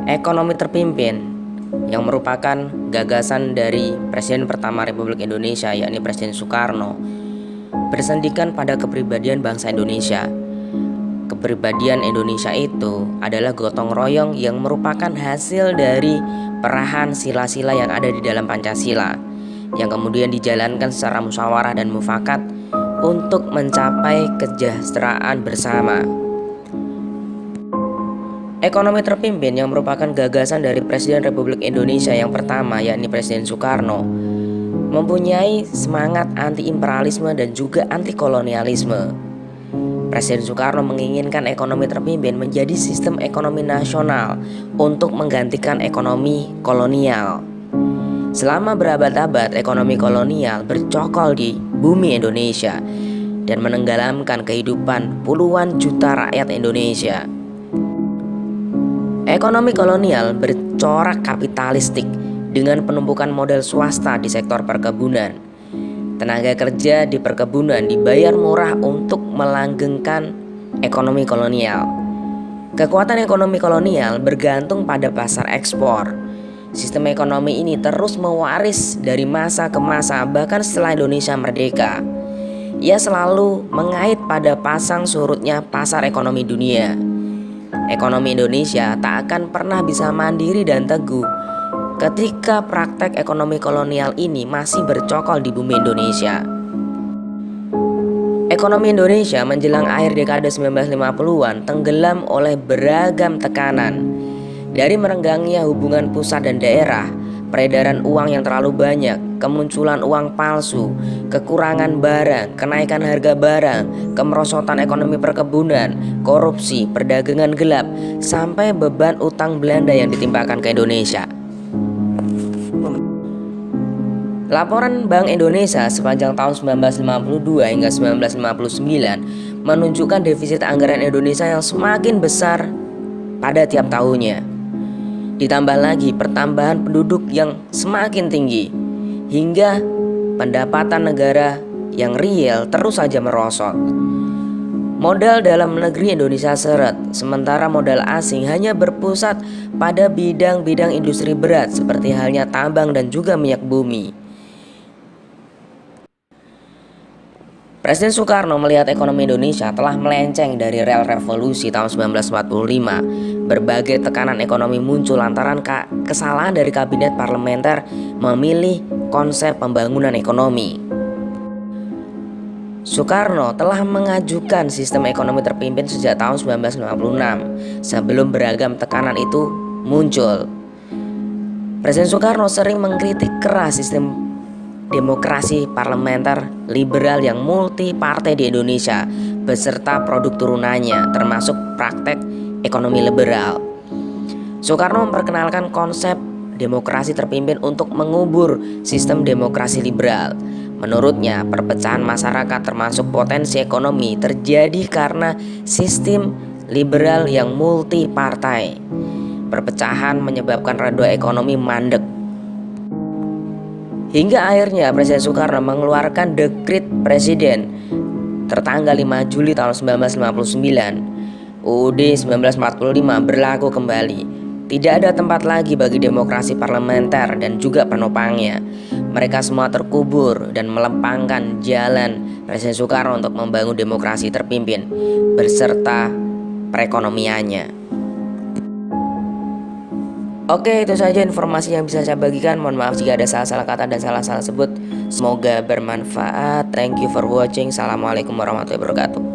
Ekonomi terpimpin yang merupakan gagasan dari Presiden pertama Republik Indonesia, yakni Presiden Soekarno, bersendikan pada kepribadian bangsa Indonesia. Kepribadian Indonesia itu adalah gotong royong yang merupakan hasil dari perahan sila-sila yang ada di dalam Pancasila, yang kemudian dijalankan secara musyawarah dan mufakat untuk mencapai kesejahteraan bersama. Ekonomi terpimpin yang merupakan gagasan dari Presiden Republik Indonesia yang pertama, yakni Presiden Soekarno, mempunyai semangat anti-imperialisme dan juga anti-kolonialisme. Presiden Soekarno menginginkan ekonomi terpimpin menjadi sistem ekonomi nasional untuk menggantikan ekonomi kolonial. Selama berabad-abad, ekonomi kolonial bercokol di bumi Indonesia dan menenggelamkan kehidupan puluhan juta rakyat Indonesia. Ekonomi kolonial bercorak kapitalistik dengan penumpukan modal swasta di sektor perkebunan. Tenaga kerja di perkebunan dibayar murah untuk melanggengkan ekonomi kolonial. Kekuatan ekonomi kolonial bergantung pada pasar ekspor. Sistem ekonomi ini terus mewaris dari masa ke masa, bahkan setelah Indonesia merdeka. Ia selalu mengait pada pasang surutnya pasar ekonomi dunia. Ekonomi Indonesia tak akan pernah bisa mandiri dan teguh ketika praktek ekonomi kolonial ini masih bercokol di bumi Indonesia. Ekonomi Indonesia menjelang akhir dekade 1950-an tenggelam oleh beragam tekanan, dari merenggangnya hubungan pusat dan daerah, peredaran uang yang terlalu banyak, kemunculan uang palsu, kekurangan barang, kenaikan harga barang, kemerosotan ekonomi perkebunan, korupsi, perdagangan gelap, sampai beban utang Belanda yang ditimpakan ke Indonesia. Laporan Bank Indonesia sepanjang tahun 1952 hingga 1959 menunjukkan defisit anggaran Indonesia yang semakin besar pada tiap tahunnya. Ditambah lagi pertambahan penduduk yang semakin tinggi, hingga pendapatan negara yang real terus saja merosot. Modal dalam negeri Indonesia seret, sementara modal asing hanya berpusat pada bidang-bidang industri berat seperti halnya tambang dan juga minyak bumi. Presiden Soekarno melihat ekonomi Indonesia telah melenceng dari rel revolusi tahun 1945. Berbagai tekanan ekonomi muncul lantaran kesalahan dari kabinet parlementer memilih konsep pembangunan ekonomi. Soekarno telah mengajukan sistem ekonomi terpimpin sejak tahun 1956 sebelum beragam tekanan itu muncul. Presiden Soekarno sering mengkritik keras sistem demokrasi parlementer liberal yang multi partai di Indonesia beserta produk turunannya, termasuk praktek ekonomi liberal. Soekarno memperkenalkan konsep demokrasi terpimpin untuk mengubur sistem demokrasi liberal. Menurutnya, perpecahan masyarakat termasuk potensi ekonomi terjadi karena sistem liberal yang multi partai. Perpecahan menyebabkan roda ekonomi mandek. Hingga akhirnya Presiden Soekarno mengeluarkan dekrit presiden tertanggal 5 Juli tahun 1959. UUD 1945 berlaku kembali. Tidak ada tempat lagi bagi demokrasi parlementer dan juga penopangnya. Mereka semua terkubur dan melempangkan jalan Presiden Soekarno untuk membangun demokrasi terpimpin beserta perekonomiannya. Oke, itu saja informasi yang bisa saya bagikan. Mohon maaf jika ada salah-salah kata dan salah-salah sebut. Semoga bermanfaat. Thank you for watching. Assalamualaikum warahmatullahi wabarakatuh.